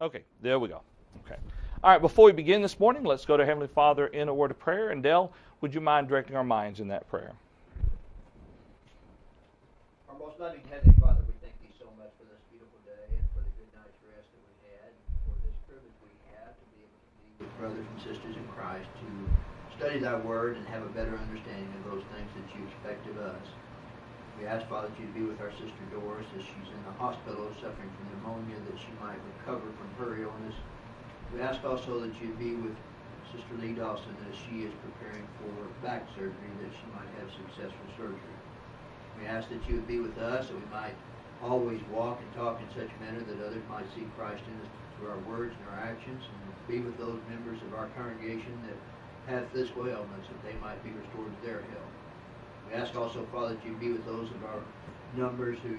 Okay, there we go. Okay. All right, before we begin this morning, let's go to Heavenly Father in a word of prayer. And Dell, would you mind directing our minds in that prayer? Our most loving Heavenly Father, we thank Thee so much for this beautiful day and for the good night's rest that we had, and for this privilege we have to be able to be with brothers and sisters in Christ, to study Thy Word and have a better understanding of those things that You expect of us. We ask, Father, that You be with our sister Doris as she's in the hospital suffering from pneumonia, that she might recover from her illness. We ask also that You be with Sister Lee Dawson as she is preparing for back surgery, that she might have successful surgery. We ask that You would be with us, that we might always walk and talk in such a manner that others might see Christ in us through our words and our actions, and be with those members of our congregation that have physical ailments, that they might be restored to their health. We ask also, Father, that You be with those of our numbers who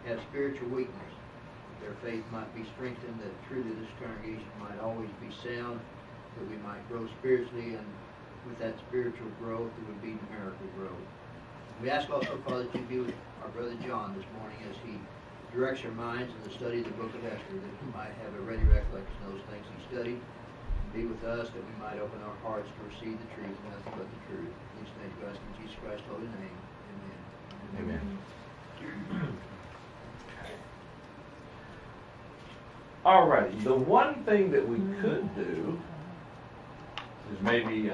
have spiritual weakness, that their faith might be strengthened, that truly this congregation might always be sound, that we might grow spiritually, and with that spiritual growth, it would be numerical growth. We ask also, Father, that You be with our brother John this morning as he directs our minds in the study of the book of Esther, that we might have a ready recollection of those things he studied. Be with us, that we might open our hearts to receive the truth, and nothing but the truth. These things we ask in Jesus Christ's holy name. Amen. Amen. All right. The one thing that we could do is maybe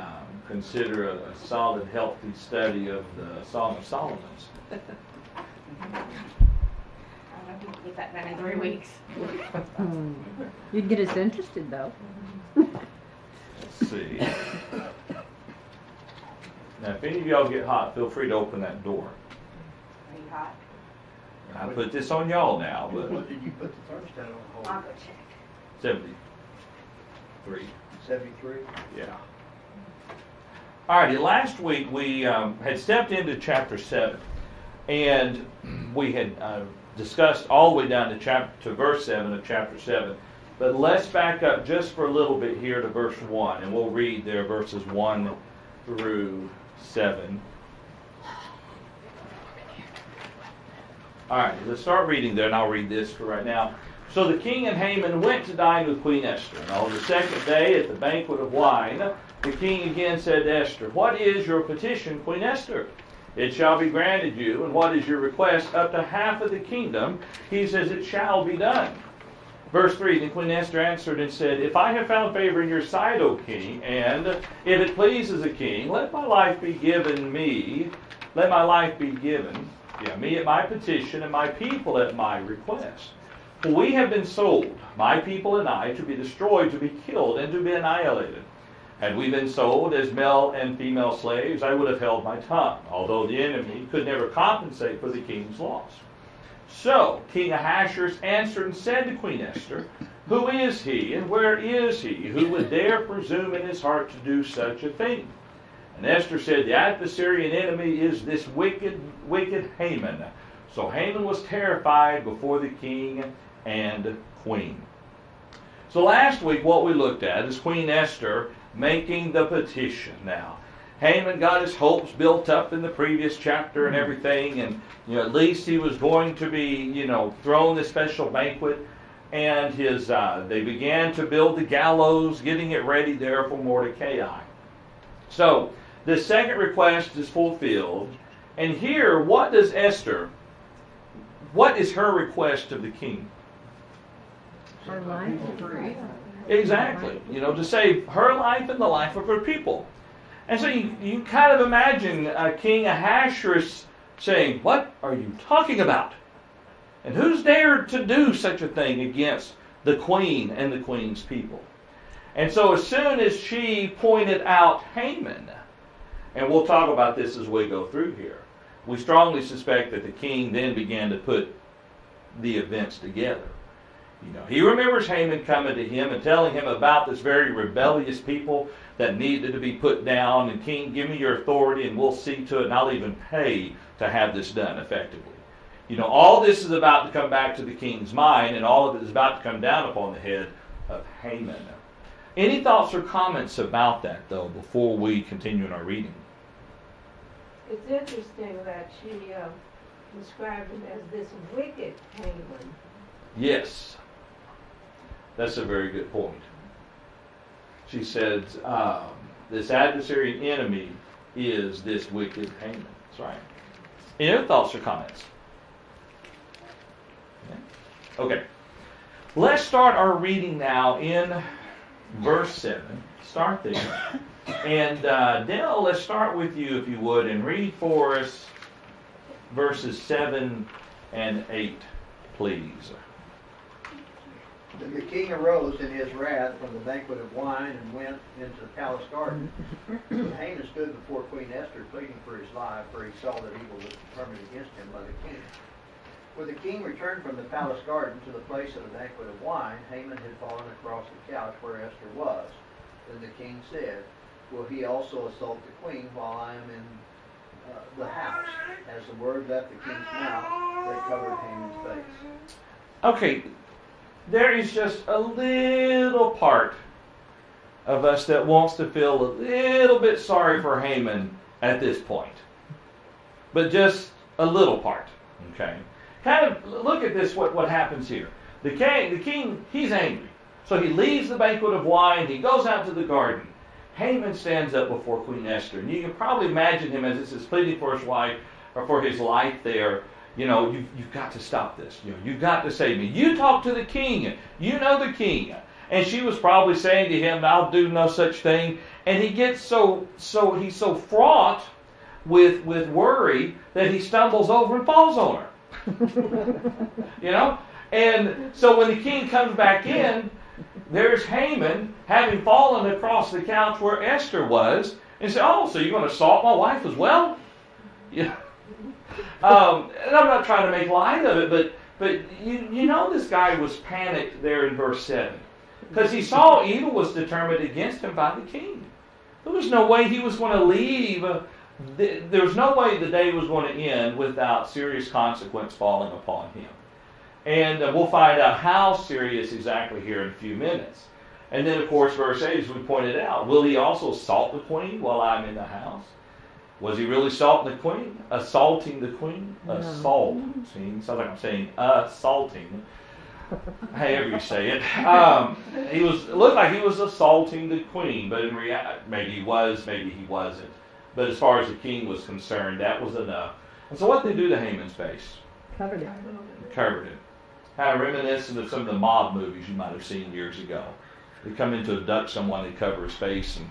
consider a solid, healthy study of the Song of Solomon's. I don't know if you can get that done in 3 weeks. You'd get us interested, though. Let's see. Now, if any of y'all get hot, feel free to open that door. Are you hot? I put this on y'all now, but What did you put the thermostat on hold? I'll go check. 73. 73? Yeah. Alrighty, last week we had stepped into chapter 7, and we had discussed all the way down to verse 7 of chapter 7. But let's back up just for a little bit here to verse 1, and we'll read there verses 1 through 7. Alright, let's start reading there, and I'll read this for right now. So the king and Haman went to dine with Queen Esther. And on the second day, at the banquet of wine, the king again said to Esther, "What is your petition, Queen Esther? It shall be granted you. And what is your request? Up to half of the kingdom." He says, "It shall be done." Verse 3, then Queen Esther answered and said, "If I have found favor in your sight, O king, and if it pleases the king, let my life be given me. Let my life be given, me at my petition, and my people at my request. For we have been sold, my people and I, to be destroyed, to be killed, and to be annihilated. Had we been sold as male and female slaves, I would have held my tongue, although the enemy could never compensate for the king's loss." So King Ahasuerus answered and said to Queen Esther, "Who is he, and where is he, who would dare presume in his heart to do such a thing?" And Esther said, "The adversary and enemy is this wicked Haman." So Haman was terrified before the king and queen. So last week what we looked at is Queen Esther making the petition. Now, Haman got his hopes built up in the previous chapter and everything, and at least he was going to be thrown this special banquet, and they began to build the gallows, getting it ready there for Mordecai. So the second request is fulfilled, and here what is her request of the king? Her life. Exactly. To save her life and the life of her people. And so you kind of imagine King Ahasuerus saying, "What are you talking about? And who's dared to do such a thing against the queen and the queen's people?" And so as soon as she pointed out Haman, and we'll talk about this as we go through here, we strongly suspect that the king then began to put the events together. He remembers Haman coming to him and telling him about this very rebellious people that needed to be put down, and "King, give me your authority and we'll see to it, and I'll even pay to have this done effectively." All this is about to come back to the king's mind, and all of it is about to come down upon the head of Haman. Any thoughts or comments about that, though, before we continue in our reading? It's interesting that she described him as this wicked Haman. Yes. That's a very good point. She said, this adversary and enemy is this wicked Haman. That's right. Any other thoughts or comments? Okay. Let's start our reading now in verse 7. Start there. And Dale, let's start with you, if you would, and read for us verses 7 and 8, please. Then the king arose in his wrath from the banquet of wine and went into the palace garden. When Haman stood before Queen Esther, pleading for his life, for he saw that evil was determined against him by the king. When the king returned from the palace garden to the place of the banquet of wine, Haman had fallen across the couch where Esther was. Then the king said, "Will he also assault the queen while I am in the house?" As the word left the king's mouth, they covered Haman's face. Okay, there is just a little part of us that wants to feel a little bit sorry for Haman at this point. But just a little part, okay? Kind of look at this, what happens here. The king, he's angry. So he leaves the banquet of wine, he goes out to the garden. Haman stands up before Queen Esther. And you can probably imagine him as this is pleading for his wife, or for his life there. You know, you've got to stop this. You know, you've got to save me. You talk to the king. You know the king. And she was probably saying to him, "I'll do no such thing." And he gets he's so fraught with worry that he stumbles over and falls on her. You know? And so when the king comes back in, there's Haman having fallen across the couch where Esther was, and said, "Oh, so you're going to assault my wife as well?" Yeah. And I'm not trying to make light of it, but you know this guy was panicked there in verse 7. Because he saw evil was determined against him by the king. There was no way he was going to leave. There was no way the day was going to end without serious consequence falling upon him. And we'll find out how serious exactly here in a few minutes. And then, of course, verse 8, as we pointed out, will he also assault the queen while I'm in the house? Was he really assaulting the queen? Assaulting the queen? No. Assaulting. Sounds like I'm saying assaulting. However you say it. It looked like he was assaulting the queen, but in reality, maybe he was, maybe he wasn't. But as far as the king was concerned, that was enough. And so what did they do to Haman's face? Covered it. Covered it. Kind of reminiscent of some of the mob movies you might have seen years ago. They come in to abduct someone, they cover his face, and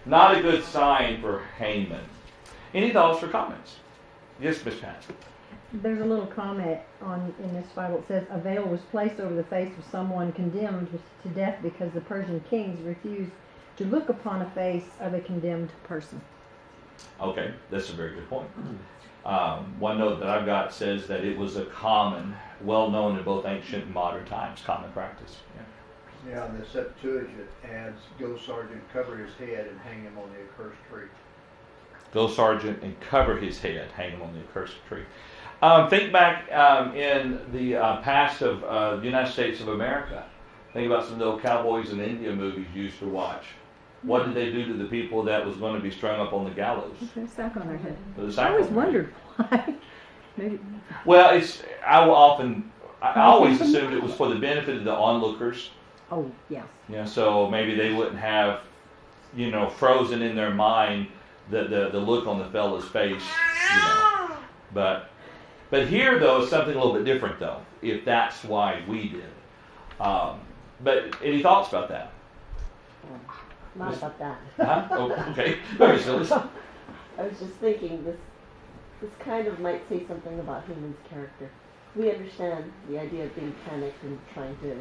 not a good sign for Haman. Any thoughts or comments? Yes, Miss Pat. There's a little comment in this Bible. It says, "A veil was placed over the face of someone condemned to death because the Persian kings refused to look upon a face of a condemned person." Okay, that's a very good point. One note that I've got says that it was a common, well-known in both ancient and modern times, common practice. Yeah, and the Septuagint adds, "Go, sergeant, cover his head and hang him on the accursed tree." Go, sergeant, and cover his head, hang him on the accursed tree. Think back in the past of the United States of America. Think about some of the old cowboys and Indian movies you used to watch. What did they do to the people that was going to be strung up on the gallows? They stuck on their head. I always wondered why. Maybe. Well, I always assumed it was for the benefit of the onlookers. Oh, yes. Yeah, so maybe they wouldn't have, frozen in their mind the look on the fellow's face, But here, though, is something a little bit different, though, if that's why we did. But any thoughts about that? Not about that. Huh? Oh, okay. Very silly. I was just thinking this kind of might say something about Haman's character. We understand the idea of being panicked and trying to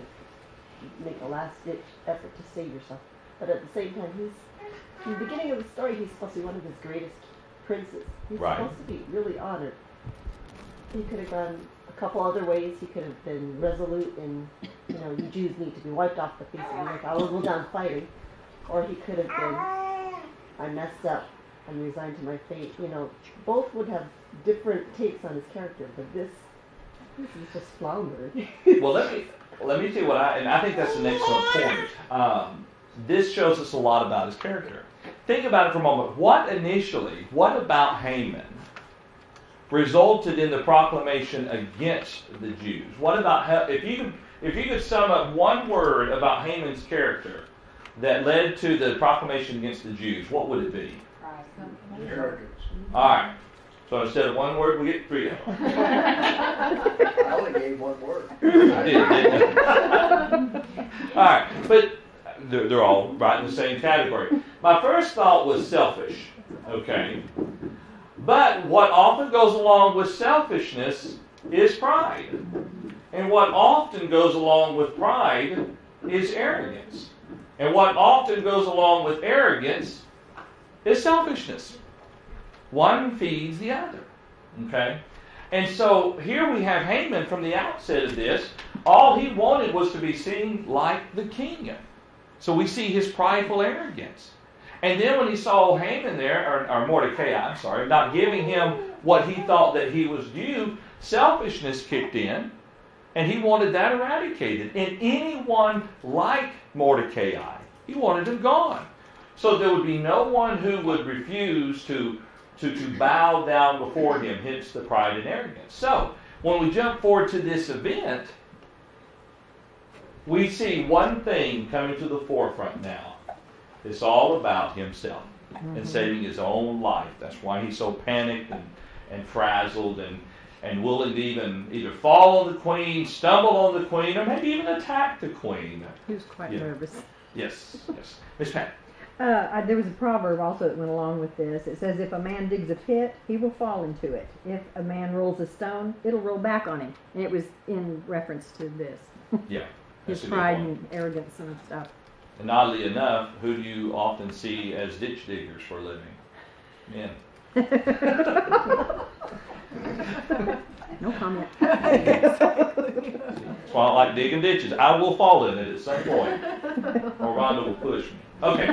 make a last-ditch effort to save yourself. But at the same time, in the beginning of the story, he's supposed to be one of his greatest princes. He's supposed to be really honored. He could have gone a couple other ways. He could have been resolute in, you Jews need to be wiped off the face of the earth. I will go down fighting. Or he could have been, I messed up. I'm resigned to my fate. Both would have different takes on his character, but this is just floundering. Well, let me tell you and I think that's an excellent point. This shows us a lot about his character. Think about it for a moment. What about Haman resulted in the proclamation against the Jews? What about, if if you could sum up one word about Haman's character that led to the proclamation against the Jews, what would it be? Arrogance. All right. So instead of one word, we get 3 of them. I only gave one word. I did, didn't I? All right, but they're all right in the same category. My first thought was selfish, okay? But what often goes along with selfishness is pride. And what often goes along with pride is arrogance. And what often goes along with arrogance is selfishness. One feeds the other, okay? And so here we have Haman from the outset of this. All he wanted was to be seen like the king. So we see his prideful arrogance. And then when he saw Haman there, or Mordecai, I'm sorry, not giving him what he thought that he was due, selfishness kicked in, and he wanted that eradicated. And anyone like Mordecai, he wanted him gone. So there would be no one who would refuse to bow down before him, hence the pride and arrogance. So, when we jump forward to this event, we see one thing coming to the forefront now. It's all about himself and saving his own life. That's why he's so panicked and frazzled and willing to even either fall on the queen, stumble on the queen, or maybe even attack the queen. He was quite nervous. Yes. Miss Pat. There was a proverb also that went along with this. It says, if a man digs a pit, he will fall into it. If a man rolls a stone, it'll roll back on him. And it was in reference to this. Yeah. His pride and arrogance and stuff. And oddly enough, who do you often see as ditch diggers for a living? Men. No comment. That's why I like digging ditches. I will fall in it at some point. Or Rhonda will push me. Okay.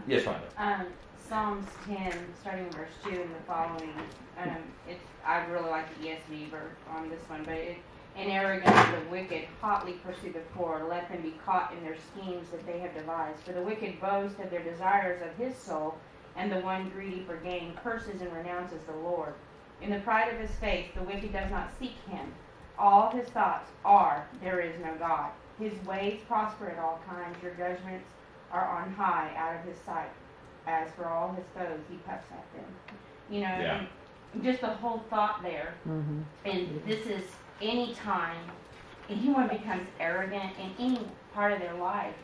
Yes, Rhonda. Psalms 10, starting verse 2 and the following. I really like the ESV verse on this one, but in arrogance the wicked hotly pursue the poor. Let them be caught in their schemes that they have devised. For the wicked boast of their desires of his soul, and the one greedy for gain curses and renounces the Lord. In the pride of his face the wicked does not seek him. All his thoughts are, there is no God. His ways prosper at all times. Your judgments are on high out of his sight. As for all his foes, he puffs at them. You know, Yeah. just the whole thought there. Mm-hmm. And this is any time anyone becomes arrogant in any part of their life,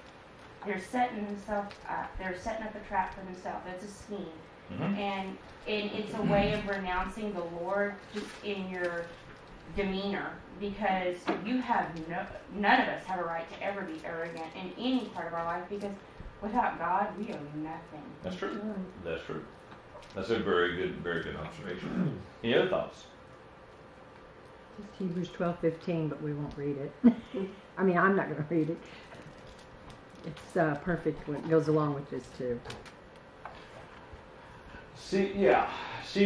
they're setting themselves up. They're setting up a trap for themselves. It's a scheme. Mm-hmm. And it's a way of renouncing the Lord just in your demeanor, because you have none of us have a right to ever be arrogant in any part of our life, because without God we are nothing. That's true. That's true. That's a very good observation. Any other thoughts? Just Hebrews 12:15, but we won't read it. I mean, I'm not going to read it. It's perfect when it goes along with this too. See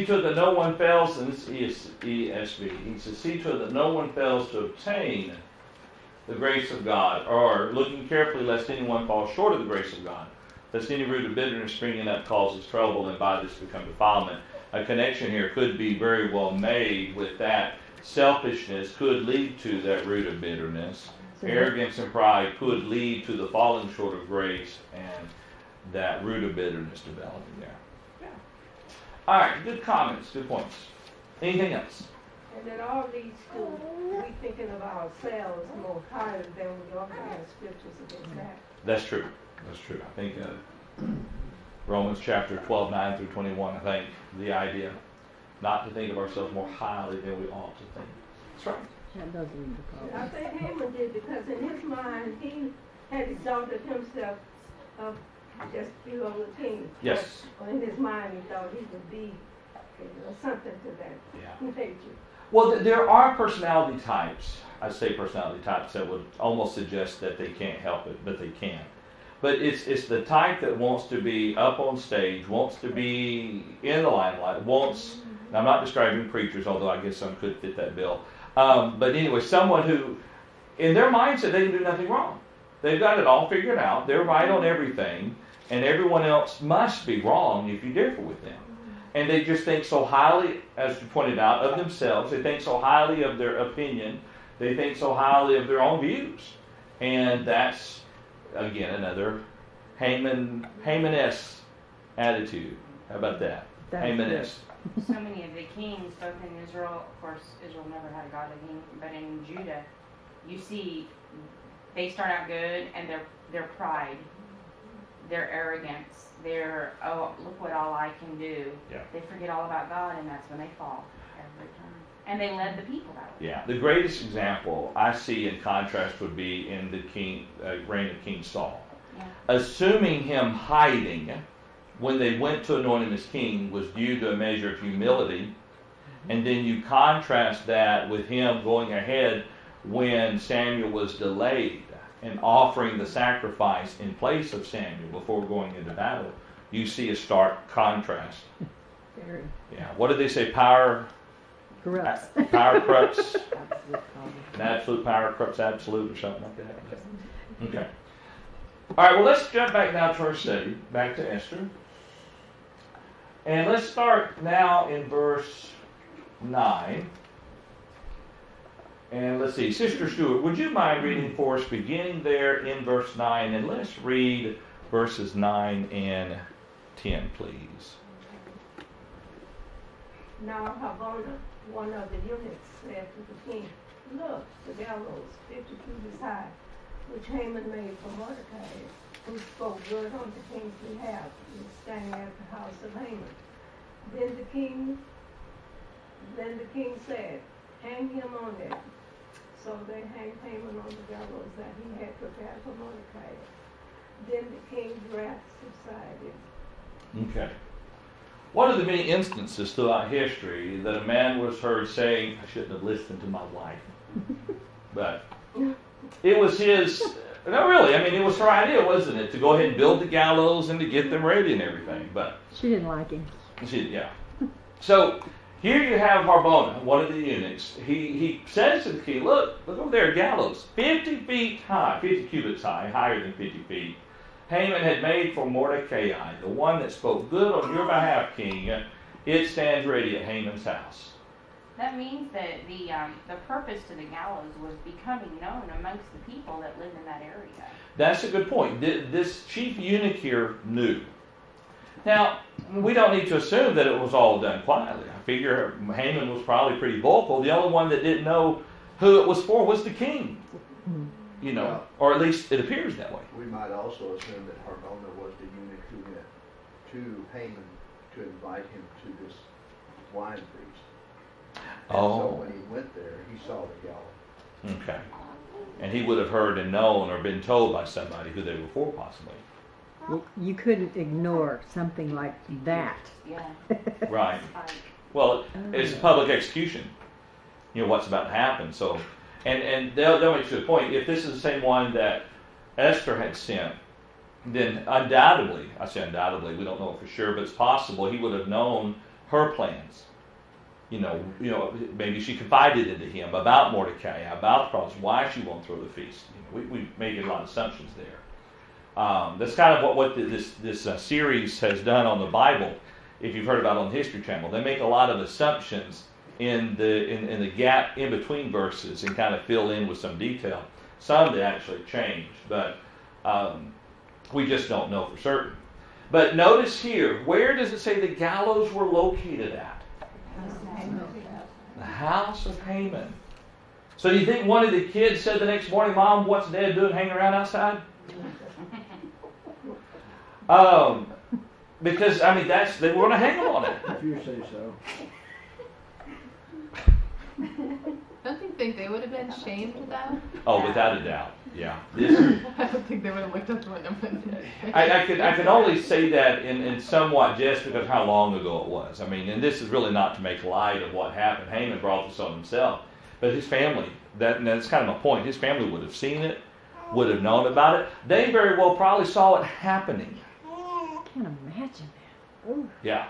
to it that no one fails, and this is ESV. He says, see to it that no one fails to obtain the grace of God, or looking carefully lest anyone fall short of the grace of God, lest any root of bitterness springing up causes trouble, and by this become defilement. A connection here could be very well made with that. Selfishness could lead to that root of bitterness. Arrogance and pride could lead to the falling short of grace and that root of bitterness developing there. Yeah. All right, good comments, good points. Anything else? And then all these two, we thinking of ourselves more higher than we often have scriptures against that. That's true. That's true. I think Romans chapter 12, 9 through 21, I think the idea not to think of ourselves more highly than we ought to think. That's right. That does lead to problems. I think Haman did, because in his mind he had exalted himself up just below the king. Yes. But in his mind he thought he would be something to that nature. Well, there are personality types, I say personality types, that would almost suggest that they can't help it, but they can. But it's the type that wants to be up on stage, wants to be in the limelight, wants, and I'm not describing preachers, although I guess some could fit that bill. But anyway, someone who, in their mindset, they can do nothing wrong. They've got it all figured out. They're right on everything, and everyone else must be wrong if you differ with them. And they just think so highly, as you pointed out, of themselves. They think so highly of their opinion They think so highly of their own views. And that's, again, another Haman-esque attitude. How about that? Haman-esque. So many of the kings, both in Israel, of course, Israel never had a godly king, but in Judah, you see they start out good, and their pride, their arrogance, their, oh, look what all I can do. Yeah. They forget all about God, and that's when they fall every time. And they led the people that way. Yeah. The greatest example I see in contrast would be in the reign of King Saul. Yeah. Assuming him hiding when they went to anoint him as king was due to a measure of humility, and then you contrast that with him going ahead when Samuel was delayed and offering the sacrifice in place of Samuel before going into battle, you see a stark contrast. Very. Yeah. What did they say? Power Corrupts. Power corrupts. Absolute problem. An absolute power corrupts absolute, or something like that. Okay. All right. Well, let's jump back now to our study, back to Esther. And let's start now in verse 9. And let's see, Sister Stewart, would you mind reading for us, beginning there in verse 9, and let's read verses 9 and 10, please. Now Harbona, one of the eunuchs, said to the king, Look, the gallows 50 cubits high, which Haman made for Mordecai, who spoke good on the king's behalf, is standing at the house of Haman. Then the king said, Hang him on there. So they hanged Haman on the gallows that he had prepared for Mordecai. Then the king's wrath subsided. Okay. One of the many instances throughout history that a man was heard saying, I shouldn't have listened to my wife. But it was his, no really, I mean, it was her idea, wasn't it, to go ahead and build the gallows and to get them ready and everything. But She didn't like him. yeah. So here you have Harbona, one of the eunuchs. He says to the king, look over there, gallows, 50 feet high, 50 cubits high, higher than 50 feet. Haman had made for Mordecai, the one that spoke good on your behalf, king. It stands ready at Haman's house. That means that the purpose to the gallows was becoming known amongst the people that lived in that area. That's a good point. This chief eunuch here knew. Now, we don't need to assume that it was all done quietly. I figure Haman was probably pretty vocal. The only one that didn't know who it was for was the king. You know, Well, or at least it appears that way. we might also assume that Harbona was the eunuch who went to Haman to invite him to this wine feast. And so when he went there, he saw the gallows. Okay. And he would have heard and known or been told by somebody who they were for, possibly. You couldn't ignore something like that. Yeah. Right. Like, Well, it's a public execution. You know what's about to happen. So, and they'll make sure the point. If this is the same one that Esther had sent, then undoubtedly, I say undoubtedly, we don't know for sure, but it's possible he would have known her plans. You know, maybe she confided into him about Mordecai, about the problems, why she won't throw the feast. You know, we make a lot of assumptions there. That's kind of what this series has done on the Bible. If you've heard about it on the History Channel, they make a lot of assumptions in the gap in between verses and kind of fill in with some detail. Some they actually change, but we just don't know for certain. But notice here, where does it say the gallows were located at? The house of Haman. So do you think one of the kids said the next morning, Mom, what's Dad doing hanging around outside? Because, I mean, they were going to hang him on it. If you say so. Don't you think they would have been shamed of that? Oh, without a doubt, yeah. I don't think they would have looked up to them. I can only say that in somewhat jest because of how long ago it was. I mean, and this is really not to make light of what happened. Haman brought this on himself. But his family, that's kind of my point, his family would have seen it, would have known about it. They very well probably saw it happening. I can't imagine that. Ooh. Yeah.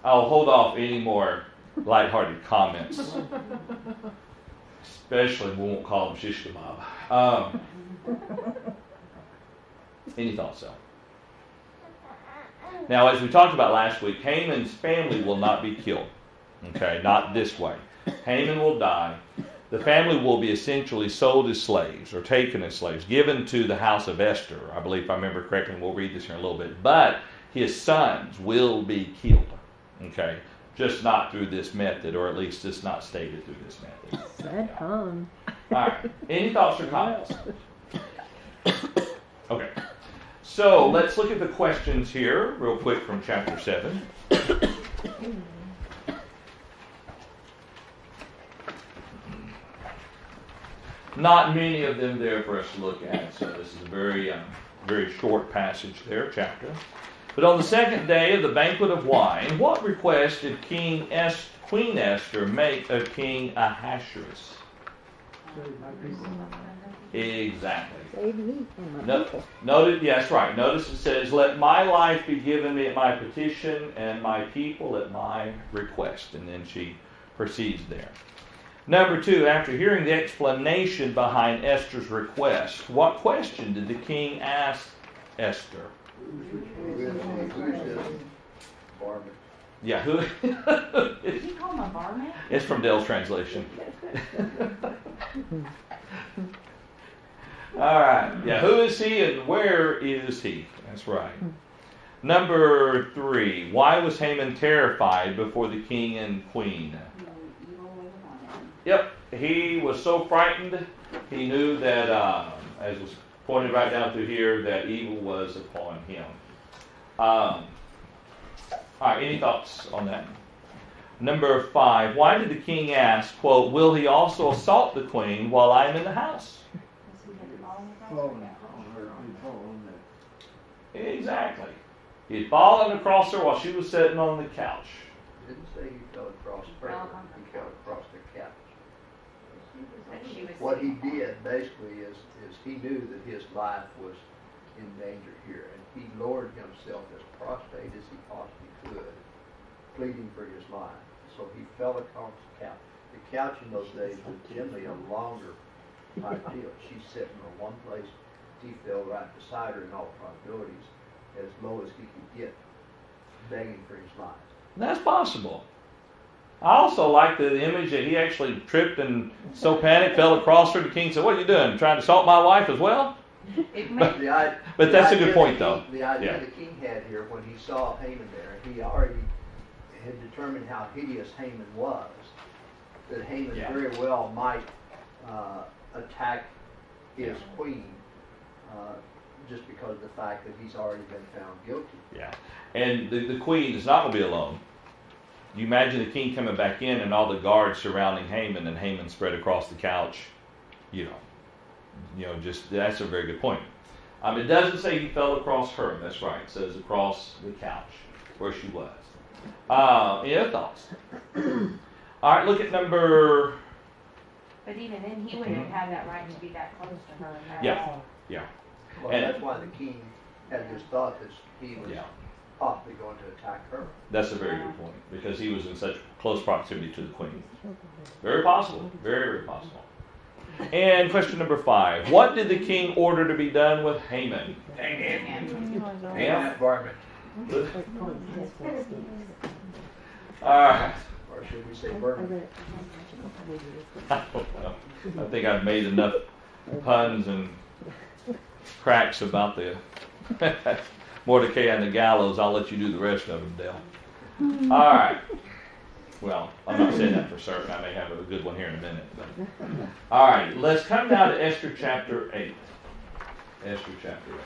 I'll hold off any more lighthearted comments. Especially we won't call them shish kebab. Any thoughts, though? Now, as we talked about last week, Haman's family will not be killed. Okay, not this way. Haman will die. The family will be essentially sold as slaves or taken as slaves, given to the house of Esther. I believe, if I remember correctly, and we'll read this here in a little bit. But his sons will be killed. Okay, just not through this method, or at least it's not stated through this method. Sad fun. All right. Any thoughts or comments? Okay. So let's look at the questions here real quick from chapter 7. Not many of them there for us to look at, so this is a very, very short passage there, chapter. But on the second day of the banquet of wine, what request did Queen Esther make of King Ahasuerus? Exactly. Save me and my people. Notice, yes, right. Notice it says, "Let my life be given me at my petition, and my people at my request." And then she proceeds there. Number 2, after hearing the explanation behind Esther's request, what question did the king ask Esther? Yeah, who? Did you call him a barman? It's from Dale's translation. All right. Yeah, who is he and where is he? That's right. Number 3, why was Haman terrified before the king and queen? Yep, he was so frightened, he knew that, as was pointed right down through here, that evil was upon him. All right, any thoughts on that? Number 5, why did the king ask, quote, "Will he also assault the queen while I am in the house?" Exactly. He'd fallen across her while she was sitting on the couch. It didn't say he fell across her, he fell across the couch. What he did basically is he knew that his life was in danger here, and he lowered himself as prostrate as he possibly could, pleading for his life. So he fell across the couch. The couch in those days was generally a longer type deal. She's sitting in one place. He fell right beside her in all probabilities, as low as he could get, begging for his life. That's possible. I also like the image that he actually tripped and so panicked, fell across her. The king said, "What are you doing? Trying to assault my wife as well?" But that's a good point, though. The idea the king had here, when he saw Haman there, he already had determined how hideous Haman was, that Haman very well might attack his queen, just because of the fact that he's already been found guilty. Yeah, and the queen is not going to be alone. You imagine the king coming back in and all the guards surrounding Haman, and Haman spread across the couch. Just that's a very good point. It doesn't say he fell across her. That's right. It says across the couch where she was. Any other thoughts? All right, look at number. But even then, he wouldn't have had that right to be that close to her. Yeah. Well, And that's why the king had this thought that he was possibly going to attack her. That's a very good point, because he was in such close proximity to the queen. Very possible. Very, very possible. And question number 5. What did the king order to be done with Haman? Varmint. All right. Or should we say vermin? I don't know. I think I've made enough puns and cracks about the Mordecai and the gallows. I'll let you do the rest of them, Dale. All right. Well, I'm not saying that for certain. I may have a good one here in a minute. But. All right. Let's come now to Esther chapter 8. Esther chapter 8.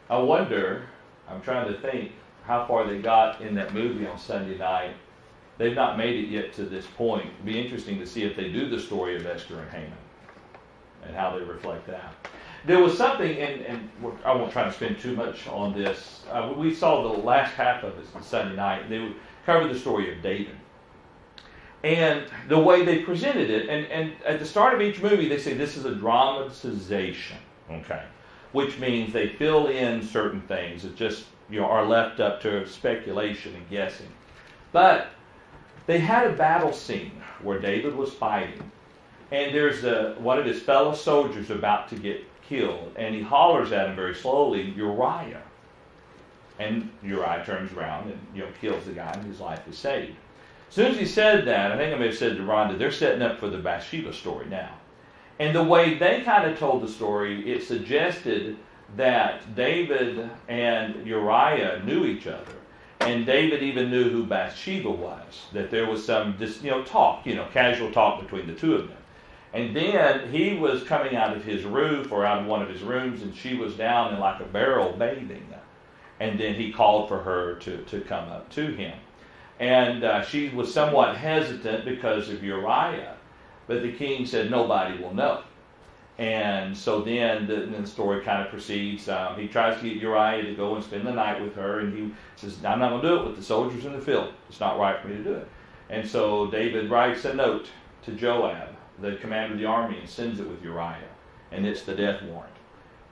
I wonder, I'm trying to think how far they got in that movie on Sunday night. They've not made it yet to this point. It'd be interesting to see if they do the story of Esther and Haman and how they reflect that. There was something, and I won't try to spend too much on this. We saw the last half of it on Sunday night. They covered the story of David. And the way they presented it, and at the start of each movie, they say this is a dramatization, okay? Which means they fill in certain things that just are left up to speculation and guessing. But they had a battle scene where David was fighting, and there's one of his fellow soldiers about to get killed, and he hollers at him very slowly, "Uriah." And Uriah turns around and kills the guy, and his life is saved. As soon as he said that, I think I may have said to Rhonda, they're setting up for the Bathsheba story now. And the way they kind of told the story, it suggested that David and Uriah knew each other. And David even knew who Bathsheba was. That there was some talk, casual talk between the two of them. And then he was coming out of his roof or out of one of his rooms, and she was down in like a barrel bathing. And then he called for her to come up to him. And she was somewhat hesitant because of Uriah. But the king said, nobody will know. And so then the story kind of proceeds. He tries to get Uriah to go and spend the night with her. And he says, I'm not going to do it with the soldiers in the field. It's not right for me to do it. And so David writes a note to Joab, the commander of the army, and sends it with Uriah. And it's the death warrant.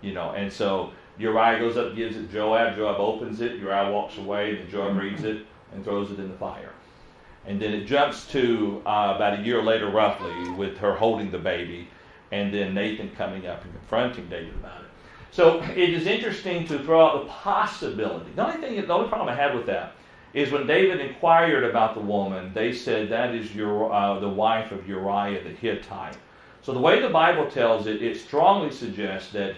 And so Uriah goes up and gives it to Joab. Joab opens it. Uriah walks away. Then Joab reads it and throws it in the fire. And then it jumps to about a year later, roughly, with her holding the baby, and then Nathan coming up and confronting David about it. So it is interesting to throw out the possibility. The only problem I had with that is when David inquired about the woman, they said that is the wife of Uriah the Hittite. So the way the Bible tells it, it strongly suggests that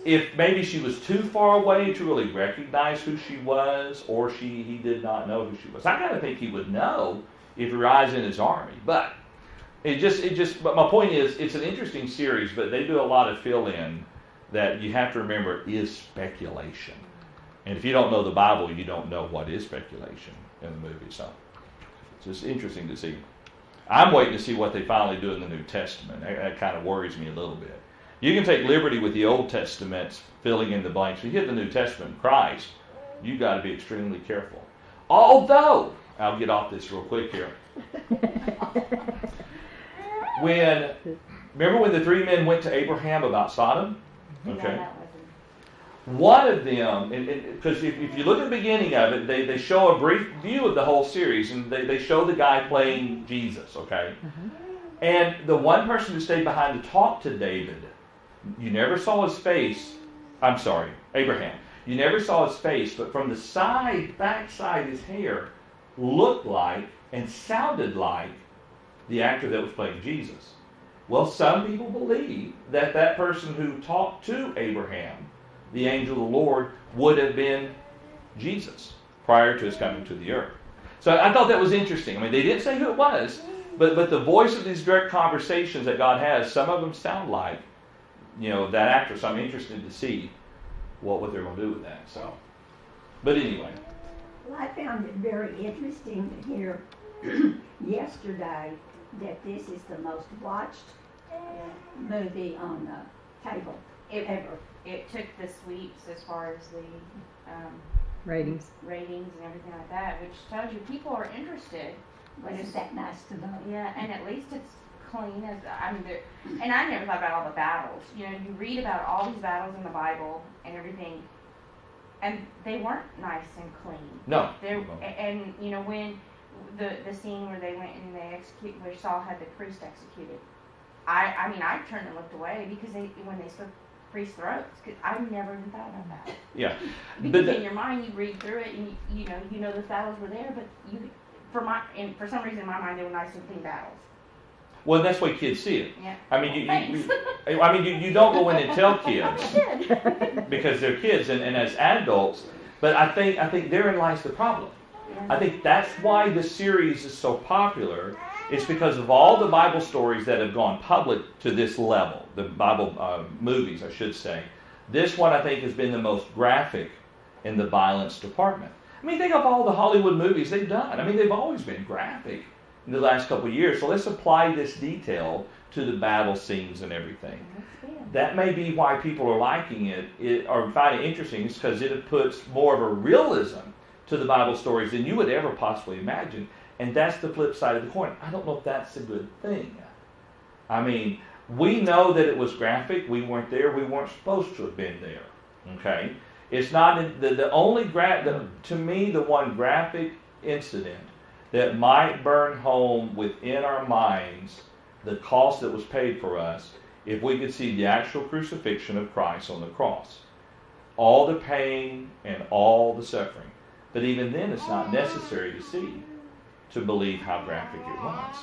if maybe she was too far away to really recognize who she was, or he did not know who she was. I kind of think he would know if Uriah's in his army. But but my point is, it's an interesting series, but they do a lot of fill-in that you have to remember is speculation. And if you don't know the Bible, you don't know what is speculation in the movie. So it's just interesting to see. I'm waiting to see what they finally do in the New Testament. That kind of worries me a little bit. You can take liberty with the Old Testament, filling in the blanks. If you hit the New Testament, Christ, you've got to be extremely careful. Although, I'll get off this real quick here. Remember when the three men went to Abraham about Sodom? Okay. One of them, because if you look at the beginning of it, they show a brief view of the whole series, and they show the guy playing Jesus, okay? Mm-hmm. And the one person who stayed behind to talk to David, you never saw his face. I'm sorry, Abraham. You never saw his face, but from the backside, his hair looked like and sounded like the actor that was playing Jesus. Well, some people believe that person who talked to Abraham, the angel of the Lord, would have been Jesus prior to his coming to the earth. So I thought that was interesting. I mean, they didn't say who it was, but the voice of these direct conversations that God has, some of them sound like, that actor. So I'm interested to see what they're going to do with that. So, but anyway. Well, I found it very interesting to hear yesterday that this is the most watched movie on the cable ever. It took the sweeps as far as the ratings and everything like that, which tells you people are interested. Isn't that nice to know? Yeah, and at least it's clean. And I never thought about all the battles. You read about all these battles in the Bible and everything, and they weren't nice and clean. No. And when the scene where they went and they where Saul had the priest executed, I turned and looked away because when they slit priests' throats, because I never even thought about that. Yeah. Because in your mind you read through it and you know the battles were there, but for some reason in my mind they were nice and clean battles. Well, that's why kids see it. Yeah. I mean, you don't go in and tell kids because they're kids, and as adults. But I think therein lies the problem. Yeah. I think that's why this series is so popular. It's because of all the Bible stories that have gone public to this level, the Bible movies, I should say. This one, I think, has been the most graphic in the violence department. I mean, think of all the Hollywood movies they've done. I mean, they've always been graphic in the last couple of years. So let's apply this detail to the battle scenes and everything. That may be why people are liking it or find it interesting, is because it puts more of a realism to the Bible stories than you would ever possibly imagine. And that's the flip side of the coin. I don't know if that's a good thing. I mean, we know that it was graphic. We weren't there. We weren't supposed to have been there. Okay? It's not the only to me, the one graphic incident that might burn home within our minds the cost that was paid for us if we could see the actual crucifixion of Christ on the cross. all the pain and all the suffering. But even then, it's not necessary to see to believe how graphic it was.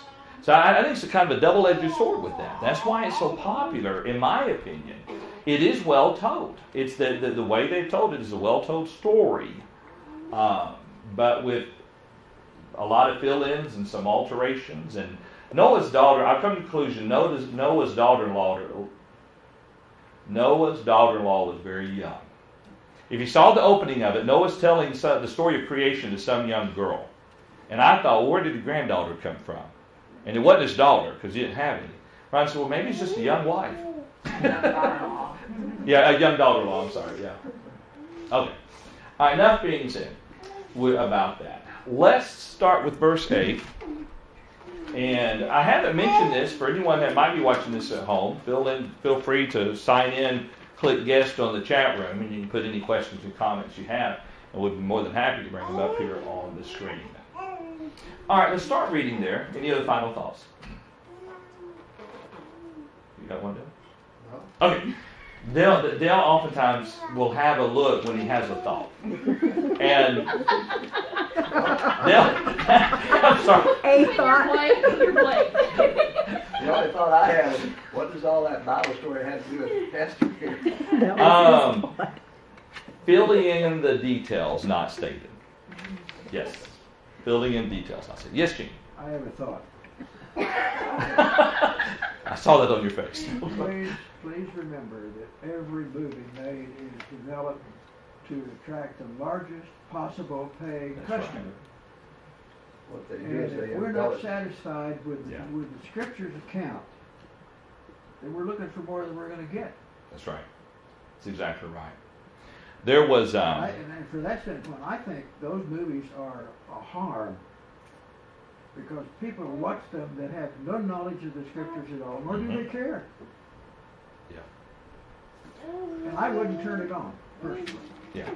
So I think it's a kind of a double-edged sword with that. That's why it's so popular, in my opinion. It is well told. It's the way they've told it is a well-told story, but with a lot of fill-ins and some alterations. And Noah's daughter, I've come to the conclusion, Noah's daughter-in-law was very young. If you saw the opening of it, Noah's telling the story of creation to some young girl. And I thought, well, where did the granddaughter come from? And it wasn't his daughter, because he didn't have any. Ryan said, well, maybe it's just a young wife. Yeah, a young daughter-in-law, I'm sorry, yeah. Okay. All right, enough being said about that. Let's start with verse 8. And I haven't mentioned this for anyone that might be watching this at home. Feel free to sign in, click guest on the chat room, and you can put any questions and comments you have, and we'll be more than happy to bring them up here on the screen. All right, let's start reading there. Any other final thoughts? You got one, Dale? Okay. Dale oftentimes will have a look when he has a thought. And Dale, I'm sorry. A thought. You're blank. The only thought I had is, what does all that Bible story have to do with Esther here? Filling in the details not stated. Yes. Filling in details not stated. Yes, Gene? I have a thought. I saw that on your face. Please remember that every movie made is developed to attract the largest possible paying customer. What they do And is they if we're embellish. not satisfied with the Scripture's account, then we're looking for more than we're going to get. That's right. That's exactly right. There was... And for that standpoint, I think those movies are a harm, because people watch them that have no knowledge of the Scriptures at all, nor do they care. Yeah. And I wouldn't turn it on, personally. Yeah.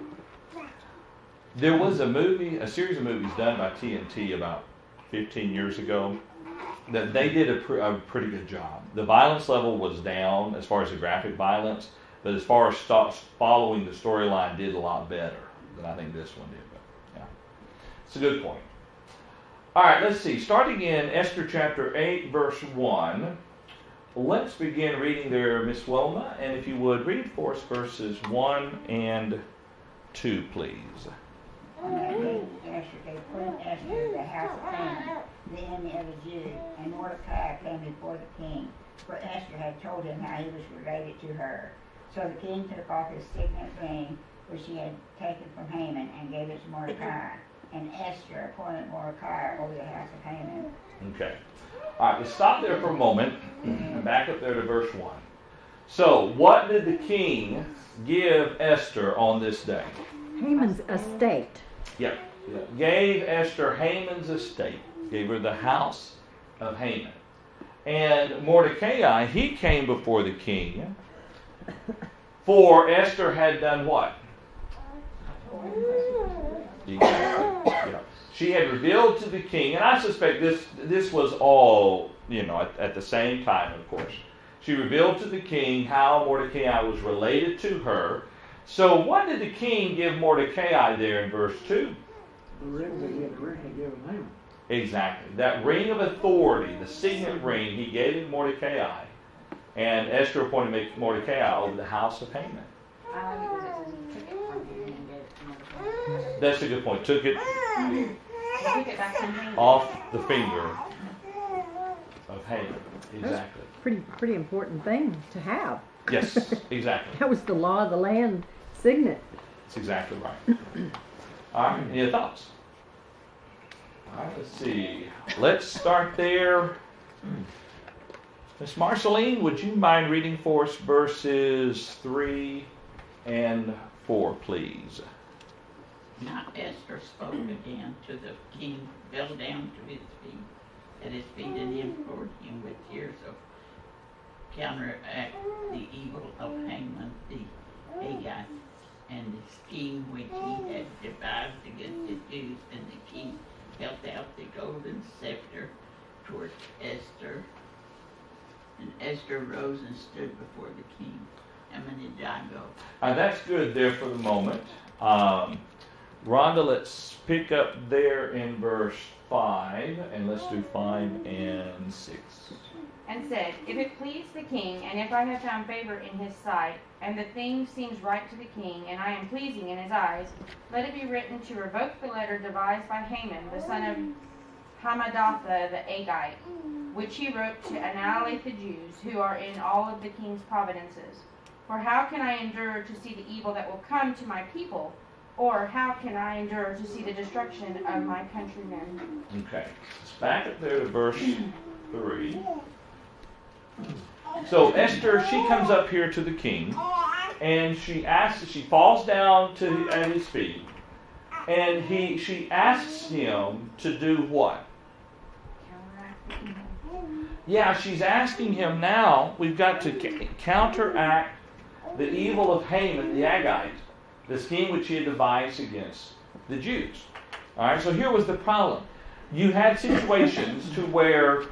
There was a series of movies done by TNT about 15 years ago that they did a pretty good job. The violence level was down as far as the graphic violence, but as far as following the storyline, did a lot better than I think this one did. But yeah, it's a good point. All right, let's see. Starting in Esther chapter 8, verse 1, let's begin reading there, Miss Wilma, and if you would, read for us verses 1 and 2, please. On that day, Esther gave Queen Esther the house of Haman, the enemy of the Jews, and Mordecai came before the king, for Esther had told him how he was related to her. So the king took off his signet ring, which he had taken from Haman, and gave it to Mordecai. And Esther appointed Mordecai over the house of Haman. Okay. All right, let's stop there for a moment and back up there to verse 1. So, what did the king give Esther on this day? Haman's estate. Yep. Gave Esther Haman's estate. Gave her the house of Haman. And Mordecai, he came before the king, for Esther had done what? Yeah. She had revealed to the king, and I suspect this was all, at the same time, of course. She revealed to the king how Mordecai was related to her. So what did the king give Mordecai there in verse 2? The ring that he had originally given Haman. Exactly. That ring of authority, the signet ring, he gave it Mordecai. And Esther appointed Mordecai over the house of Haman. I like it because it says he took it from him and gave it to Mordecai. That's a good point. Took it He took it back from him. off the finger of Haman. Exactly. Pretty important thing to have. Yes, exactly. That was the law of the land signet. That's exactly right. All right, any other thoughts? All right, let's see. Let's start there. Miss Marceline, would you mind reading for us verses 3 and 4, please? Now Esther spoke again to the king, fell down to his feet, at his feet, and implored him with tears of counteract the evil of Haman the Agagite, and the scheme which he had devised against the Jews. And the king held out the golden scepter toward Esther. And Esther rose and stood before the king. Aminadago. That's good there for the moment. Rhonda, let's pick up there in verse 5, and let's do 5 and 6. And said, If it please the king, and if I have found favor in his sight, and the thing seems right to the king, and I am pleasing in his eyes, let it be written to revoke the letter devised by Haman, the son of Hammedatha the Agite, which he wrote to annihilate the Jews who are in all of the king's providences. For how can I endure to see the evil that will come to my people? Or how can I endure to see the destruction of my countrymen? Okay. Let's back up there to verse 3. So Esther, she comes up here to the king, and she falls down at his feet, and she asks him to do what? Yeah, she's asking him now, we've got to counteract the evil of Haman the Agite, the scheme which he had devised against the Jews. All right, so here was the problem. You had situations to where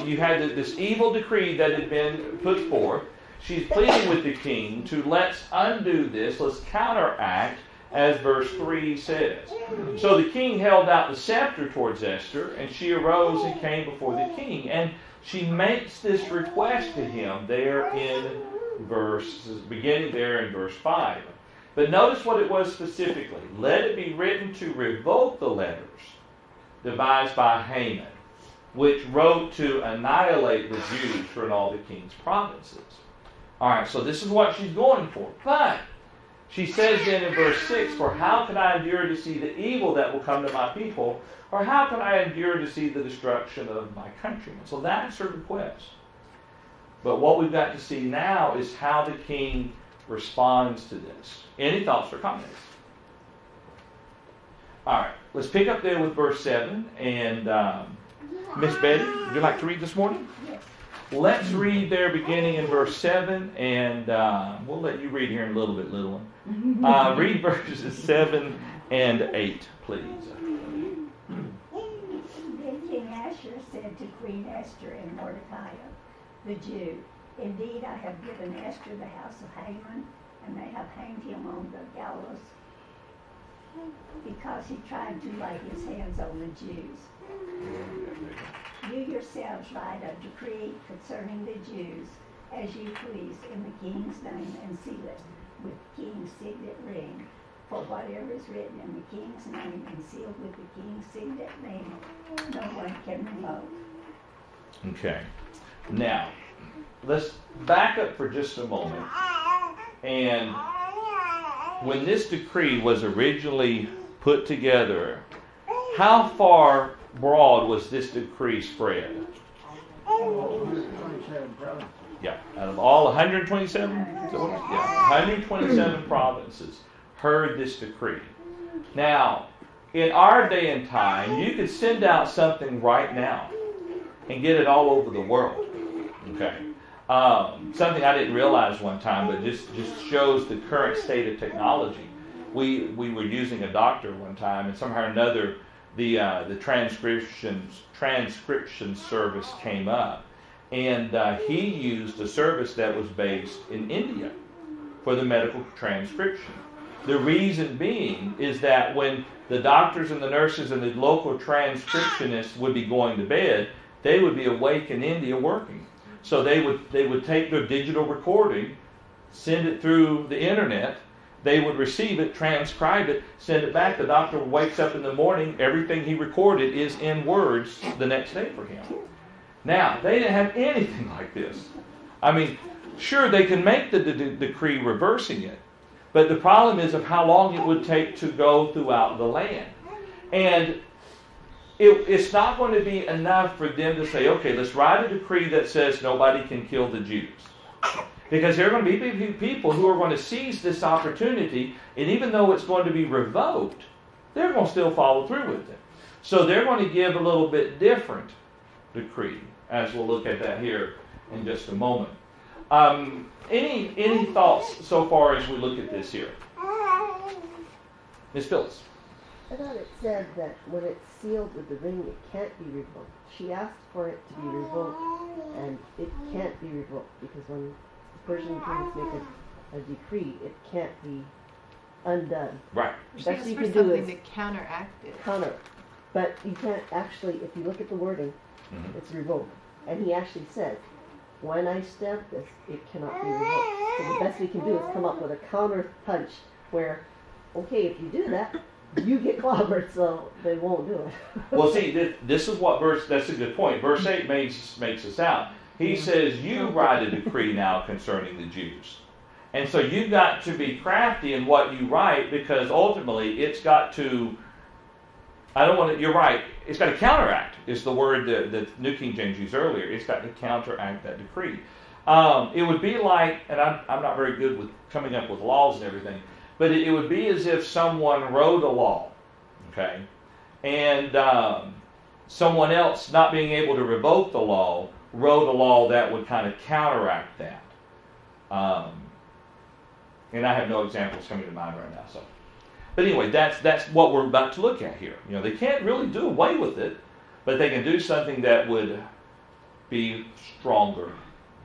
you had this evil decree that had been put forth. She's pleading with the king to let's undo this, let's counteract, as verse 3 says. So the king held out the scepter towards Esther, and she arose and came before the king. And she makes this request to him there beginning there in verse 5. But notice what it was specifically. Let it be written to revoke the letters devised by Haman, which wrote to annihilate the Jews who are in all the king's provinces. All right, so this is what she's going for. But she says then in verse 6, For how can I endure to see the evil that will come to my people? Or how can I endure to see the destruction of my countrymen? So that's her request. But what we've got to see now is how the king responds to this. Any thoughts or comments? All right, let's pick up there with verse 7. And Miss Betty, would you like to read this morning? Yes. Let's read there beginning in verse 7, and we'll let you read here in a little bit, little one. Read verses 7 and 8, please. Then King Asher said to Queen Esther and Mordecai, the Jew, Indeed, I have given Esther the house of Haman, and they have hanged him on the gallows because he tried to lay his hands on the Jews. You yourselves write a decree concerning the Jews as you please in the king's name and seal it with the king's signet ring. For whatever is written in the king's name and sealed with the king's signet ring, no one can revoke. Okay. Now, let's back up for just a moment. And when this decree was originally put together, how far broad was this decree spread? 127 provinces. Yeah, out of all 127? Yeah, 127 provinces heard this decree. Now, in our day and time, you could send out something right now and get it all over the world. Okay. Something I didn't realize one time, but just shows the current state of technology. We were using a doctor one time, and somehow or another, the transcription service came up, and he used a service that was based in India for the medical transcription. The reason being is that when the doctors and the nurses and the local transcriptionists would be going to bed, they would be awake in India working. So they would take their digital recording, send it through the internet, they would receive it, transcribe it, send it back. The doctor wakes up in the morning, everything he recorded is in words the next day for him. Now, they didn't have anything like this. I mean, sure, they can make the decree reversing it, but the problem is of how long it would take to go throughout the land. And it's not going to be enough for them to say, okay, let's write a decree that says nobody can kill the Jews. Because there are going to be people who are going to seize this opportunity, and even though it's going to be revoked, they're going to still follow through with it. So they're going to give a little bit different decree, as we'll look at that here in just a moment. Any thoughts so far as we look at this here? Ms. Phyllis. I thought it said that when it's sealed with the ring, it can't be revoked. She asked for it to be revoked, and it can't be revoked because when the Persian kings make a decree, it can't be undone. Right. The She best asked you for can do something is to counteract it. counter. But you can't actually, if you look at the wording, it's revoked. And he actually said, when I stamp this, it cannot be revoked. So the best we can do is come up with a counter punch where, okay, if you do that, you get clobbered, so they won't do it. Well, see, this is what that's a good point. Verse 8 makes us out. He says, you write a decree now concerning the Jews. And so you've got to be crafty in what you write, because ultimately it's got to, you're right, it's got to counteract, is the word that New King James used earlier. It's got to counteract that decree. It would be like, and I'm not very good with coming up with laws and everything, but it would be as if someone wrote a law, okay, and someone else, not being able to revoke the law, wrote a law that would kind of counteract that. And I have no examples coming to mind right now. So, but anyway, that's what we're about to look at here. You know, they can't really do away with it, but they can do something that would be stronger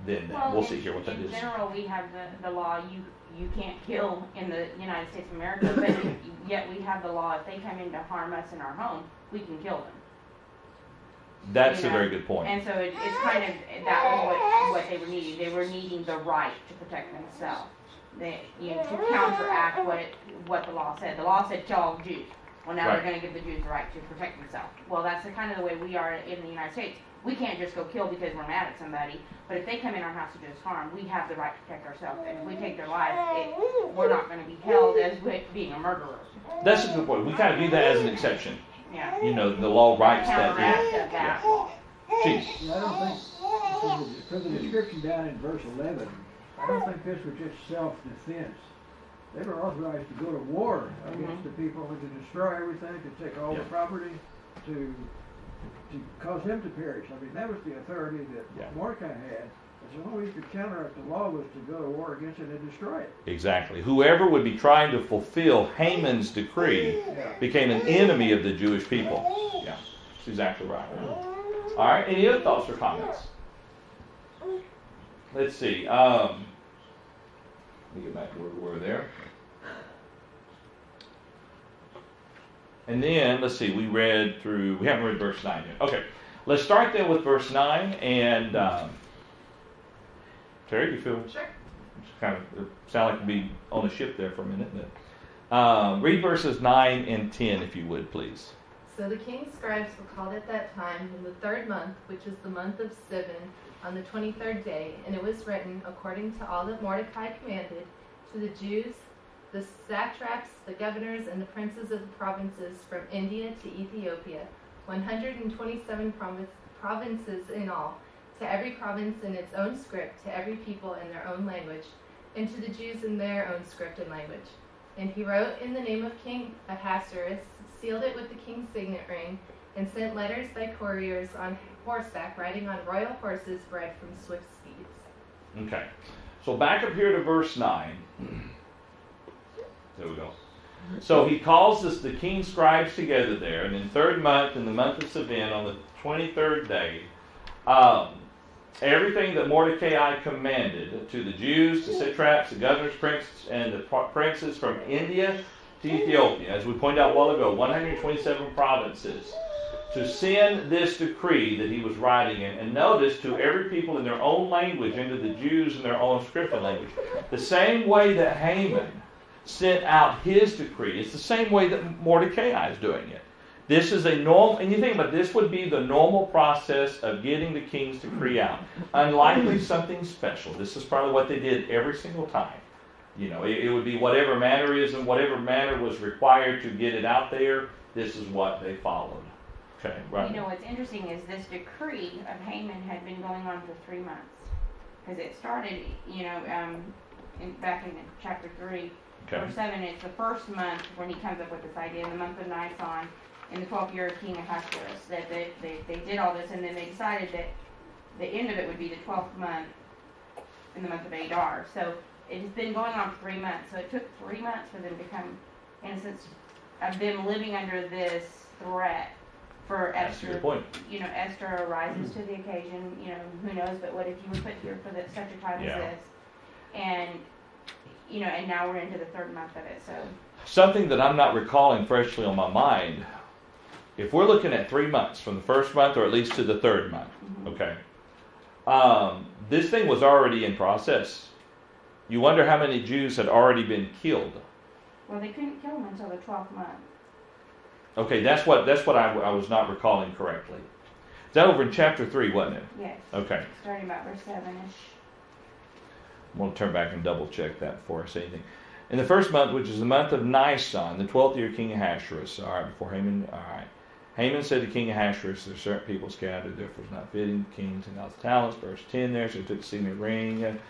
than that. We'll see here what that is. In general, we have the law, you can't kill in the United States of America, but yet we have the law, if they come in to harm us in our home, we can kill them. That's a very good point. And so it's kind of, that was what they were needing. They were needing the right to protect themselves. To counteract what the law said. The law said kill all Jews. Well, now they're going to give the Jews the right to protect themselves. Well, that's the kind of the way we are in the United States. We can't just go kill because we're mad at somebody, but if they come in our house to do us harm, we have the right to protect ourselves. And if we take their life, we're not going to be held as being a murderer. That's a good point. We kind of view that as an exception. Yeah. You know, the law writes that in. That law. Jeez. I don't think, for the description down in verse 11, I don't think this was just self-defense. They were authorized to go to war against the people and to destroy everything, to take all the property, to cause him to perish. I mean, that was the authority that Mordecai had. And so the only way you could counteract the law was to go to war against it and destroy it. Exactly. Whoever would be trying to fulfill Haman's decree became an enemy of the Jewish people. Yeah, that's exactly right. All right, any other thoughts or comments? Let's see. Let me get back to where we were there. And then, let's see, we haven't read verse 9 yet. Okay, let's start then with verse 9. And, Terry, you feel? Sure. Kind of sound like to be on a ship there for a minute. Read verses 9 and 10, if you would, please. So the king's scribes were called at that time in the 3rd month, which is the month of Sivan, on the 23rd day, and it was written according to all that Mordecai commanded to the Jews, the satraps, the governors, and the princes of the provinces from India to Ethiopia, 127 provinces in all, to every province in its own script, to every people in their own language, and to the Jews in their own script and language. And he wrote in the name of King Ahasuerus, sealed it with the king's signet ring, and sent letters by couriers on horseback, riding on royal horses bred from swift steeds. Okay. So back up here to verse 9. There we go. So he calls the king's scribes together there, and in 3rd month, in the month of Sivan, on the 23rd day, everything that Mordecai commanded to the Jews, the satraps, the governors, princes, and the princes from India to Ethiopia, as we pointed out a while ago, 127 provinces, to send this decree that he was writing in, and notice, to every people in their own language, and to the Jews in their own script and language. The same way that Haman sent out his decree, it's the same way that Mordecai is doing it. This is a normal, and you think about it, this would be the normal process of getting the king's decree out. Unlikely something special. This is probably what they did every single time. You know, it would be whatever mannerism, whatever manner was required to get it out there, this is what they followed. Okay, right. You know, what's interesting is this decree of Haman had been going on for 3 months. Because it started, back in chapter 3, verse 7, it's the 1st month when he comes up with this idea, in the month of Nisan, in the 12th year of King Ahasuerus, that they did all this, and then they decided that the end of it would be the 12th month, in the month of Adar. So it's been going on for 3 months. So it took 3 months for them to come, in a sense, of them living under this threat for Esther. That's a good point. You know, Esther arises to the occasion. You know, who knows? But what if you were put here for such a time as this? and and now we're into the third month of it. So something that I'm not recalling freshly on my mind. If we're looking at 3 months, from the first month or at least to the third month, okay, this thing was already in process. You wonder how many Jews had already been killed. Well, they couldn't kill them until the 12th month. Okay, that's what I was not recalling correctly. Is that over in chapter 3, wasn't it? Yes. Okay. Starting about verse 7-ish. I'm going to turn back and double check that before I say anything. In the first month, which is the month of Nisan, the 12th year of King Ahasuerus. All right, before Haman. All right. Haman said to King Ahasuerus, there are certain people scattered, therefore it's not fitting. The king took out the talents, verse 10 there, so he took the signet ring.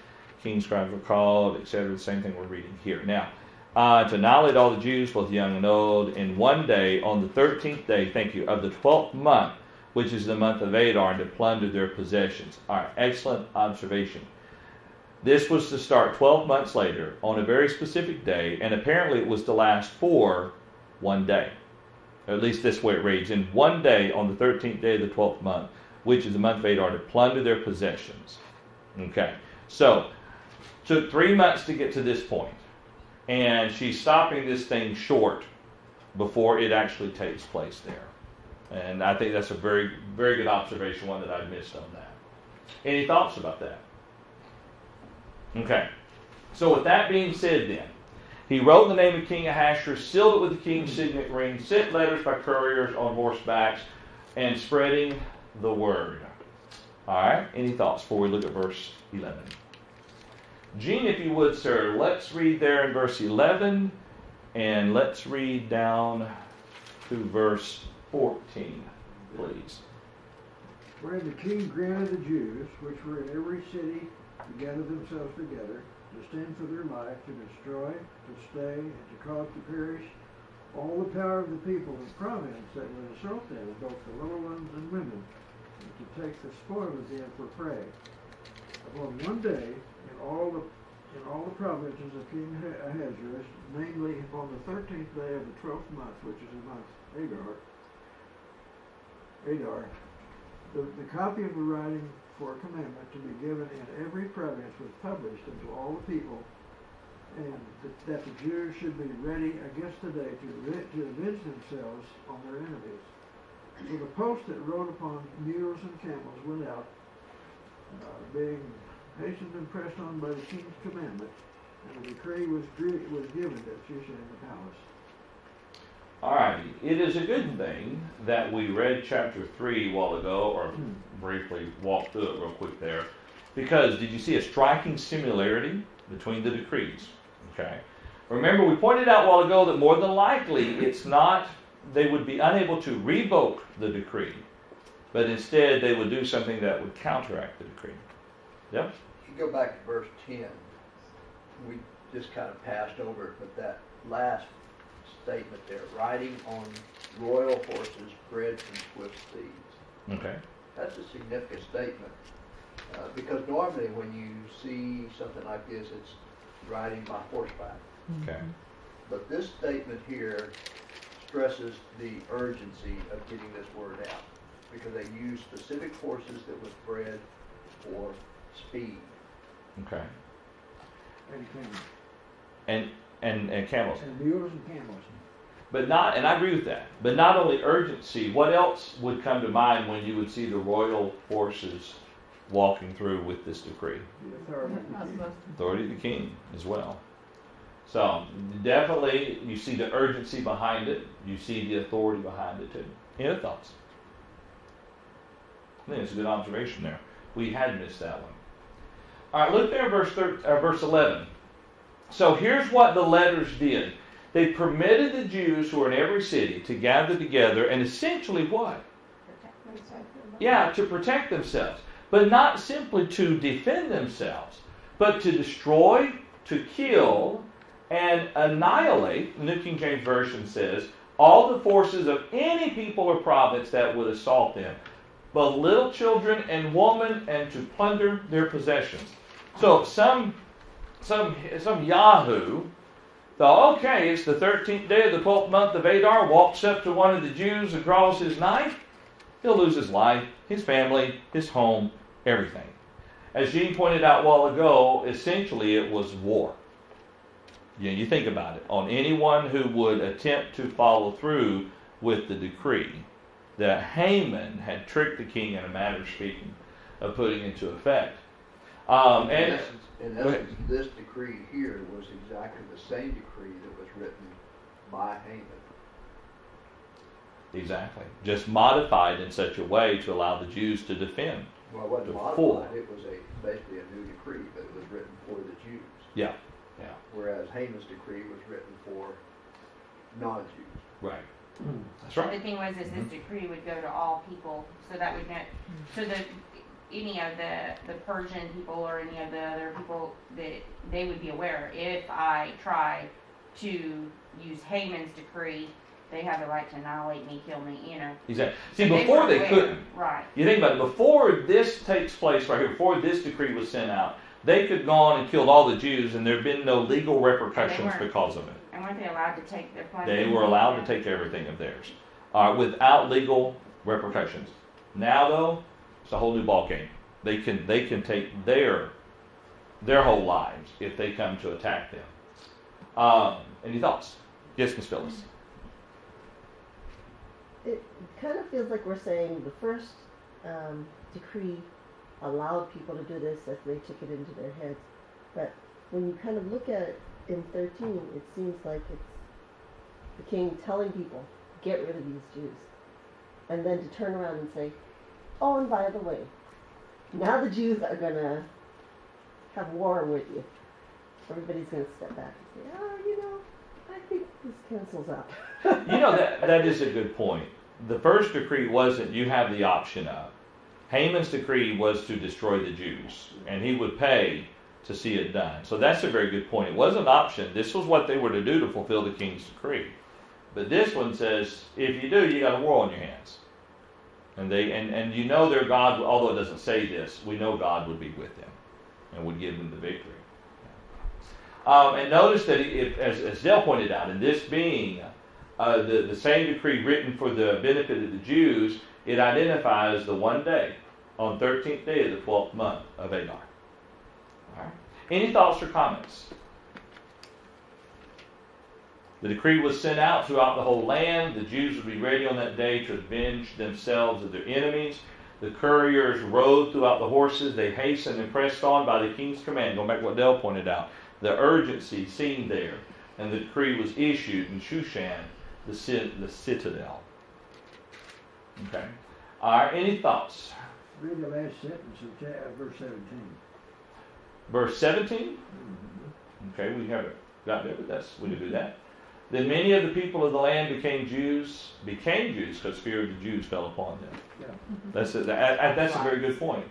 King's scribes were called, etc. The same thing we're reading here. Now, to annihilate all the Jews, both young and old, in one day, on the 13th day, thank you, of the 12th month, which is the month of Adar, and to plunder their possessions. All right, excellent observation. This was to start 12 months later, on a very specific day, and apparently it was to last for one day. At least this way it reads. In one day, on the 13th day of the 12th month, which is the month of Adar, to plunder their possessions. Okay, so took 3 months to get to this point, and she's stopping this thing short before it actually takes place there. And I think that's a very, very good observation, one that I missed on that. Any thoughts about that? Okay, so with that being said then, he wrote the name of King Ahasuerus, sealed it with the king's signet ring, sent letters by couriers on horsebacks, and spreading the word. All right, any thoughts before we look at verse 11? Gene, if you would, sir, let's read there in verse 11, and let's read down to verse 14, please. Where the king granted the Jews, which were in every city, to gather themselves together, to stand for their life, to destroy, to stay, and to cause to perish all the power of the people and province that would assault them, both the little ones and women, and to take the spoil of them for prey. Upon one day, in all the provinces of King Ahasuerus, namely upon the 13th day of the 12th month, which is the month Adar, the copy of the writing for a commandment to be given in every province was published unto all the people, and that the Jews should be ready against the day to avenge themselves on their enemies. So the post that rode upon mules and camels went out, being hastened and pressed on by the king's commandment, and a decree was given at Shushan the palace. All right, it is a good thing that we read chapter 3 a while ago, or briefly walked through it real quick there, because did you see a striking similarity between the decrees? Okay. Remember, we pointed out a while ago that more than likely it's not, they would be unable to revoke the decree, but instead they would do something that would counteract the decree. Yep. If you go back to verse 10, we just kind of passed over it, but that last statement there, riding on royal horses bred from swift steeds. Okay. That's a significant statement, because normally when you see something like this, it's riding by horseback. Okay. But this statement here stresses the urgency of getting this word out, because they use specific horses that was bred for speed. Okay. And camels. And camels. And mules and camels. But not, and I agree with that, but not only urgency, what else would come to mind when you would see the royal horses walking through with this decree? The authority of the king. Authority of the king as well. So definitely you see the urgency behind it. You see the authority behind it too. Any other thoughts? I think it's a good observation there. We had missed that one. All right, look there at verse 11. So here's what the letters did. They permitted the Jews who were in every city to gather together and essentially what? Yeah, to protect themselves. But not simply to defend themselves, but to destroy, to kill, and annihilate, the New King James Version says, all the forces of any people or province that would assault them, both little children and women, and to plunder their possessions. So some Yahoo thought, okay, it's the 13th day of the 12th month of Adar, walks up to one of the Jews and draws his knife, he'll lose his life, his family, his home, everything. as Gene pointed out a while ago, essentially it was war. You think about it. On anyone who would attempt to follow through with the decree that Haman had tricked the king, in a manner of speaking, of putting into effect. In essence, this decree here was exactly the same decree that was written by Haman. Exactly. Just modified in such a way to allow the Jews to defend. Well, it wasn't modified. It was basically a new decree, but it was written for the Jews. Yeah. Whereas Haman's decree was written for non-Jews. Right. That's The right. thing was, is this decree would go to all people, so that would not, so that any of the Persian people or any of the other people, that they would be aware, if I try to use Haman's decree, they have the right to annihilate me, kill me, you know. Exactly. See, So before they were aware. couldn't. Right. You think about it, before this takes place right here, before this decree was sent out, they could have gone and killed all the Jews, and there had been no legal repercussions because of it. And weren't they allowed to take their plunderings? They were allowed to take everything of theirs without legal repercussions. Now, though, it's a whole new ballgame. They can take their whole lives if they come to attack them. Any thoughts? Yes, Ms. Phyllis. It kind of feels like we're saying the first decree allowed people to do this if they took it into their heads. But when you kind of look at it in 13, it seems like it's the king telling people, get rid of these Jews. And then to turn around and say, oh, and by the way, now the Jews are going to have war with you. Everybody's going to step back and say, oh, I think this cancels out. That is a good point. The first decree wasn't you have the option of. Haman's decree was to destroy the Jews, and he would pay to see it done. So that's a very good point. It wasn't an option. This was what they were to do to fulfill the king's decree. But this one says, if you do, you got a war on your hands. And their God, although it doesn't say this, we know God would be with them and would give them the victory. And notice that, as Dale pointed out, in this being the same decree written for the benefit of the Jews, it identifies the one day, on 13th day of the 12th month of Adar. All right. Any thoughts or comments? The decree was sent out throughout the whole land. The Jews would be ready on that day to avenge themselves of their enemies. The couriers rode throughout the horses. They hastened and pressed on by the king's command. Going back to what Dale pointed out, the urgency seen there. And the decree was issued in Shushan, the citadel. Okay. All right, any thoughts? Read the last sentence of verse 17. Verse 17? Mm-hmm. Okay, we haven't got there, but we can do that. Then many of the people of the land became Jews because fear of the Jews fell upon them. Yeah. That's a very good point.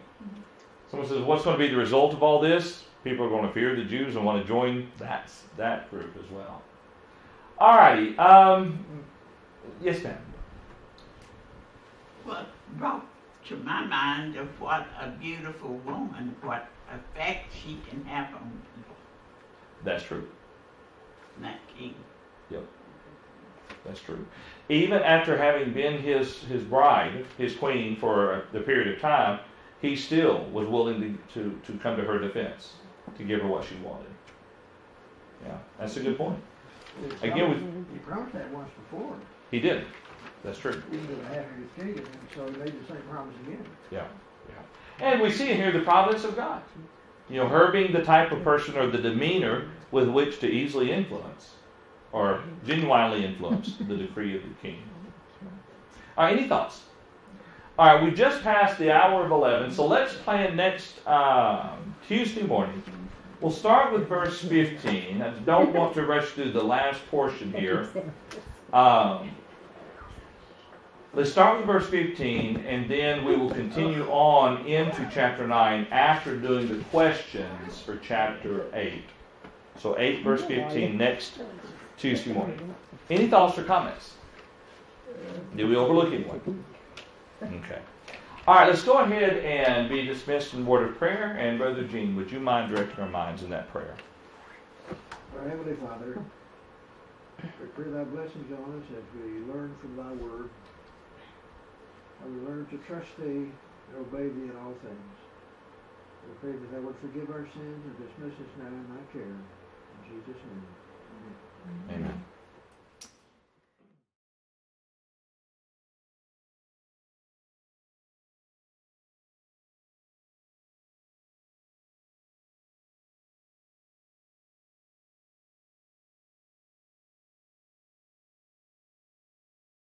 Someone says, what's going to be the result of all this? People are going to fear the Jews and want to join that group as well. All righty. Yes, ma'am. What brought to my mind of what a beautiful woman, what effect she can have on people. That's true. That king. Yep. That's true. Even after having been his bride, his queen, for the period of time, he still was willing to come to her defense, to give her what she wanted. Yeah, that's a good point. Again, he promised that once before. He did. That's true. Even to the half of his kingdom, and so he made the same promise again. Yeah. And we see here the providence of God. Her being the type of person or the demeanor with which to easily influence or genuinely influence the decree of the king. All right, any thoughts? All right, we just passed the hour of 11, so let's plan next Tuesday morning. We'll start with verse 15. I don't want to rush through the last portion here. Let's start with verse 15, and then we will continue on into chapter 9 after doing the questions for chapter 8. So 8 verse 15 next Tuesday morning. Any thoughts or comments? Did we overlook anyone? Okay. All right, let's go ahead and be dismissed in word of prayer. And Brother Gene, would you mind directing our minds in that prayer? Our Heavenly Father, we pray thy blessings on us as we learn from thy word. And we learn to trust thee and obey thee in all things. I pray that thou would forgive our sins and dismiss us now in thy care. In Jesus' name. Amen. Amen.